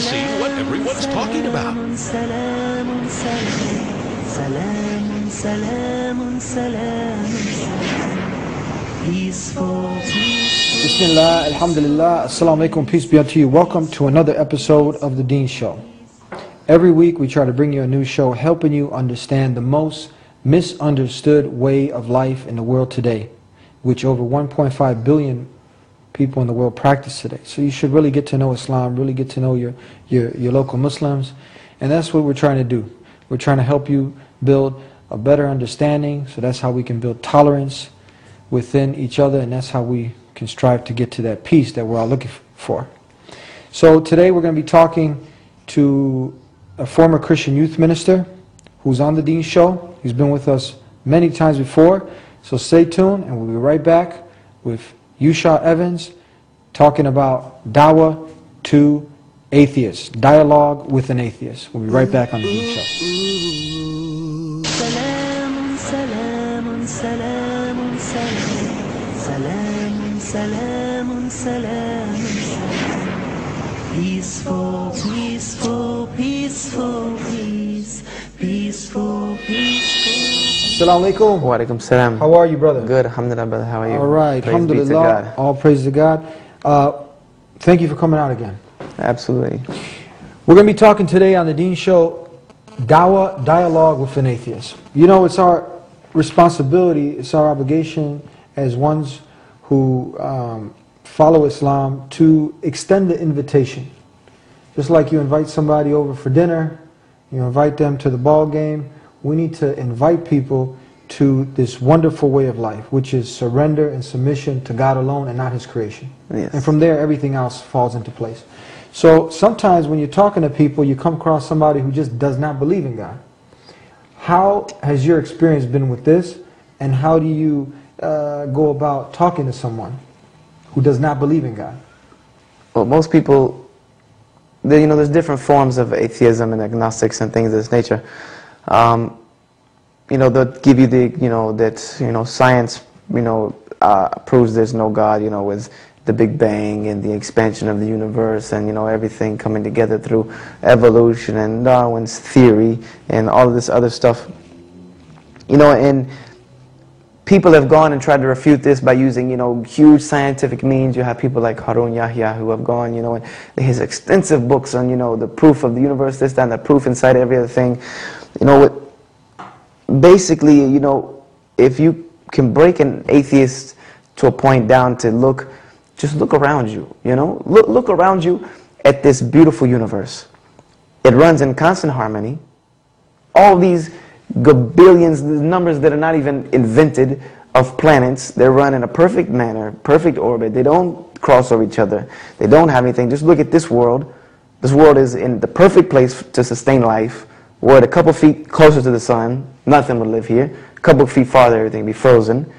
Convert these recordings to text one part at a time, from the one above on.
see what everyone's talking about. Bismillah, alhamdulillah, assalamu alaikum, peace be unto you. Welcome to another episode of The Deen Show. Every week we try to bring you a new show helping you understand the most misunderstood way of life in the world today, which over 1.5 billion people in the world practice today. So you should really get to know Islam, really get to know your local Muslims, and that's what we're trying to do. We're trying to help you build a better understanding, so that's how we can build tolerance within each other, and that's how we can strive to get to that peace that we're all looking for. So today we're going to be talking to a former Christian youth minister who's on the Deen Show. He's been with us many times before, so stay tuned and we'll be right back with Yusha Evans talking about dawah to atheists, dialogue with an atheist. We'll be right back on the Deen Show. Peaceful, peaceful, peaceful, peace, peaceful, peaceful. Assalamu alaikum. Wa alaikum salam. How are you, brother? Good, alhamdulillah, brother. How are you? All right, praise alhamdulillah. All praise to God. Thank you for coming out again. Absolutely. We're going to be talking today on the Deen Show, dawah, dialogue with an atheist. You know, it's our responsibility, it's our obligation as ones who follow Islam to extend the invitation. Just like you invite somebody over for dinner, you invite them to the ball game, we need to invite people to this wonderful way of life, which is surrender and submission to God alone and not His creation. Yes. And from there, everything else falls into place. So sometimes when you're talking to people, you come across somebody who just does not believe in God. How has your experience been with this, and how do you go about talking to someone who does not believe in God? Well, most people, there's different forms of atheism and agnostics and things of this nature. They'll give you that science, proves there's no God, with the Big Bang and the expansion of the universe and, everything coming together through evolution and Darwin's theory and all of this other stuff. And people have gone and tried to refute this by using, huge scientific means. You have people like Harun Yahya who have gone, and his extensive books on, the proof of the universe, this, that, and the proof inside every other thing. Basically, if you can break an atheist to a point down to just look around you, look around you at this beautiful universe. It runs in constant harmony. All these gabillions, the numbers that are not even invented of planets, they run in a perfect manner, perfect orbit. They don't cross over each other. They don't have anything. Just look at this world. This world is in the perfect place to sustain life. We're at a couple feet closer to the sun, nothing would live here. A couple feet farther, everything would be frozen.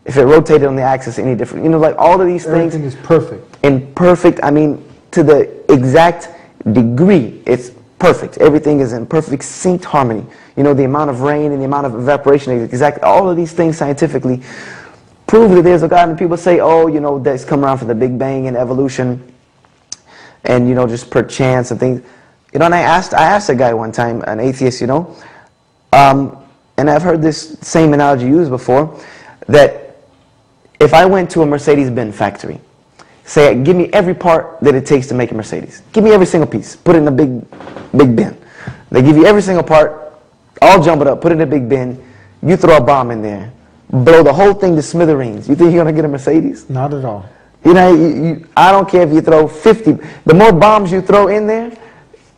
If it rotated on the axis any different, like all of these things. Everything is perfect. And perfect, to the exact degree, it's perfect. Everything is in perfect synced harmony. The amount of rain and the amount of evaporation is exact. All of these things scientifically prove that there's a God. And people say, that's come around from the Big Bang and evolution and, just per chance and things. And I asked a guy one time, an atheist, and I've heard this same analogy used before, that if I went to a Mercedes-Benz factory, say, give me every part that it takes to make a Mercedes. Give me every single piece. Put it in a big bin. They give you every single part, all jump it up, put it in a big bin. You throw a bomb in there, blow the whole thing to smithereens. You think you're going to get a Mercedes? Not at all. I don't care if you throw 50. The more bombs you throw in there,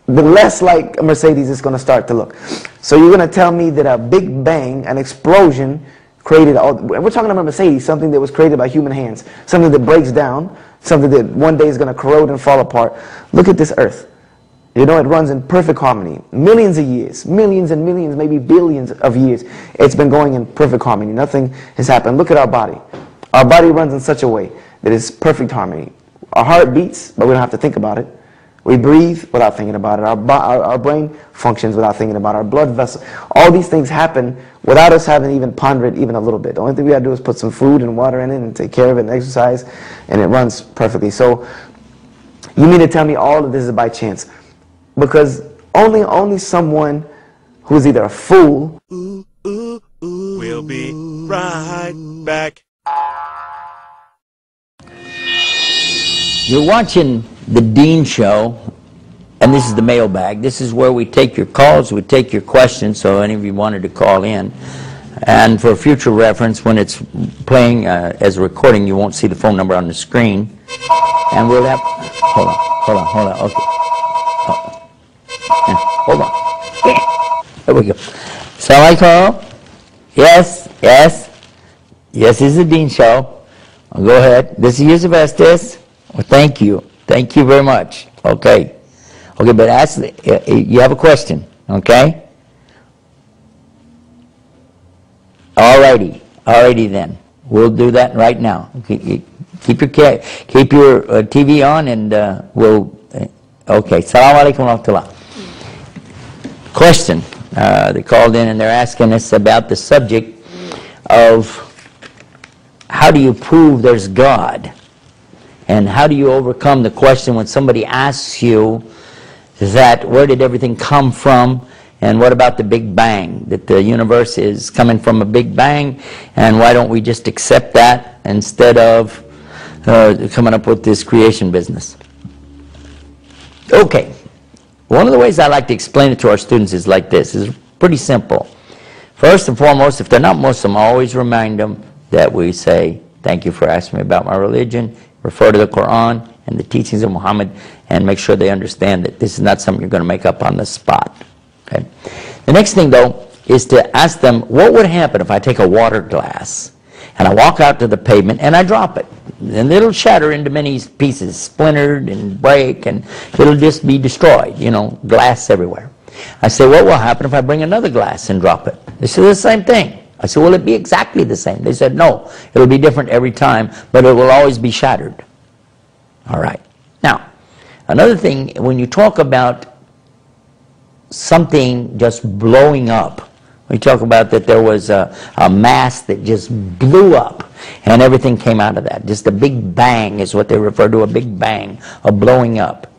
the less like a Mercedes is going to start to look. So you're going to tell me that a big bang, an explosion, created we're talking about Mercedes, something that was created by human hands, something that breaks down, something that one day is going to corrode and fall apart. Look at this earth. It runs in perfect harmony. Millions of years, millions and millions, maybe billions of years, it's been going in perfect harmony. Nothing has happened. Look at our body. Our body runs in such a way that it's perfect harmony. Our heart beats, but we don't have to think about it. We breathe without thinking about it. Our brain functions without thinking about it. Our blood vessel. All these things happen without us having even pondered it even a little bit. The only thing we got to do is put some food and water in it and take care of it and exercise, and it runs perfectly. So you mean to tell me all of this is by chance? because only someone who's either a fool. We'll be right back. You're watching the Dean Show, and this is the mailbag. This is where we take your calls, we take your questions, so any of you wanted to call in. And for future reference, when it's playing as a recording, you won't see the phone number on the screen. And we'll have, hold on, okay. Hold on. There we go. Assalamualaikum. Yes, this is the Dean Show. Go ahead. This is Yusuf Estes. Well, thank you very much. Okay, but ask, you have a question, okay? Alrighty then. We'll do that right now. Keep your TV on, and we'll. Okay. Assalamu alaikum wa rahmatullah. Question. They called in and they're asking us about the subject of how do you prove there's God, and how do you overcome the question when somebody asks you that where did everything come from, and what about the Big Bang, that the universe is coming from a Big Bang, and why don't we just accept that instead of coming up with this creation business? Okay, one of the ways I like to explain it to our students is like this. It's pretty simple. First and foremost, if they're not Muslim, I always remind them that we say, thank you for asking me about my religion, refer to the Quran and the teachings of Muhammad, and make sure they understand that this is not something you're going to make up on the spot. Okay. The next thing, though, is to ask them, what would happen if I take a water glass and I walk out to the pavement and I drop it? And it'll shatter into many pieces, splintered and break, and it'll just be destroyed, glass everywhere. I say, what will happen if I bring another glass and drop it? They said, the same thing. I said, will it be exactly the same? They said, no, it'll be different every time, but it will always be shattered. All right. Now, another thing, when you talk about something just blowing up, we talk about that there was a mass that just blew up and everything came out of that. Just a big bang is what they refer to, a big bang, a blowing up.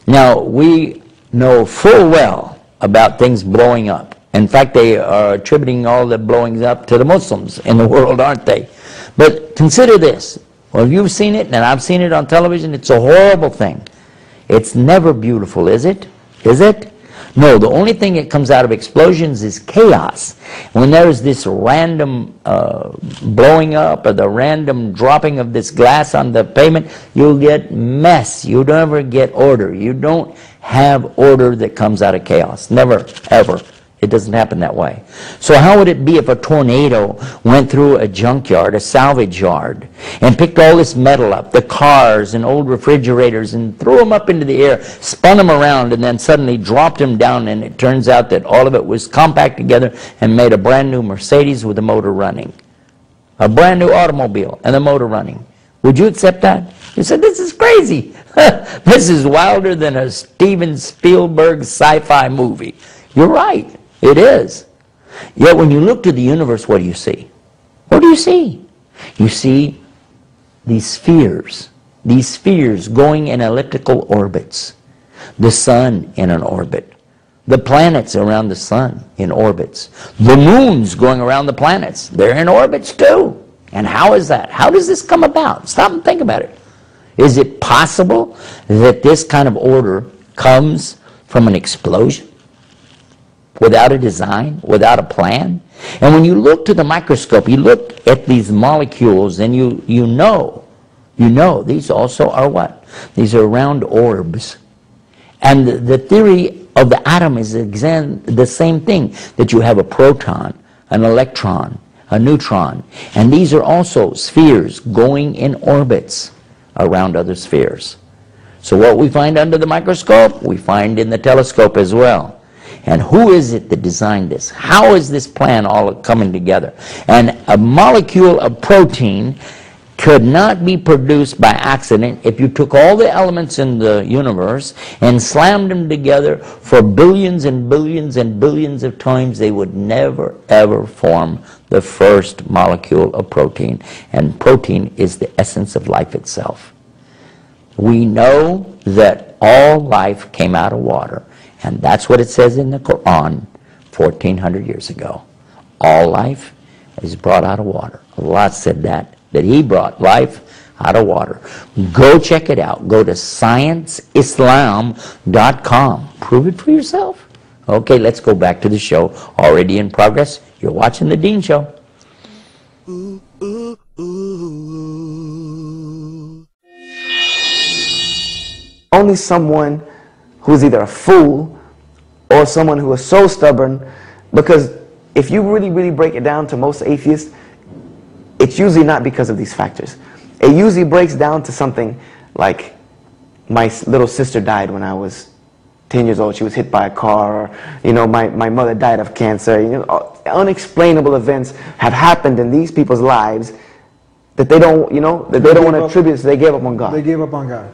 Now, we know full well about things blowing up. In fact, they are attributing all the blowings up to the Muslims in the world, aren't they? But consider this. Well, you've seen it, and I've seen it on television. It's a horrible thing. It's never beautiful, is it? Is it? No, the only thing that comes out of explosions is chaos. When there's this random blowing up or the random dropping of this glass on the pavement, you'll get mess. You don't ever get order. You don't have order that comes out of chaos. Never, ever. It doesn't happen that way. So how would it be if a tornado went through a junkyard, a salvage yard, and picked all this metal up, the cars and old refrigerators, and threw them up into the air, spun them around, and then suddenly dropped them down, and it turns out that all of it was compact together and made a brand new Mercedes with the motor running. A brand new automobile and the motor running. Would you accept that? You said, this is crazy. This is wilder than a Steven Spielberg sci-fi movie. You're right. It is. Yet when you look to the universe, what do you see? What do you see? You see these spheres going in elliptical orbits. The sun in an orbit. The planets around the sun in orbits. The moons going around the planets. They're in orbits too. And how is that? How does this come about? Stop and think about it. Is it possible that this kind of order comes from an explosion? Without a design, without a plan? And when you look to the microscope, you look at these molecules, and you know these also are what? These are round orbs. And the theory of the atom is the same thing, that you have a proton, an electron, a neutron, and these are also spheres going in orbits around other spheres. So what we find under the microscope, we find in the telescope as well. And who is it that designed this? How is this plan all coming together? And a molecule of protein could not be produced by accident if you took all the elements in the universe and slammed them together for billions and billions and billions of times. They would never ever form the first molecule of protein. And protein is the essence of life itself. We know that that all life came out of water. And that's what it says in the Quran 1,400 years ago. All life is brought out of water. Allah said that He brought life out of water. Go check it out. Go to scienceislam.com. Prove it for yourself. Okay, let's go back to the show. Already in progress. You're watching The Dean Show. Ooh, ooh, ooh. Only someone who's either a fool or someone who is so stubborn, because if you really break it down to most atheists, it's usually not because of these factors. It usually breaks down to something like, my little sister died when I was 10 years old. She was hit by a car, or, my mother died of cancer. Unexplainable events have happened in these people's lives that they don't, that they don't want to attribute, so they gave up on God. They gave up on God.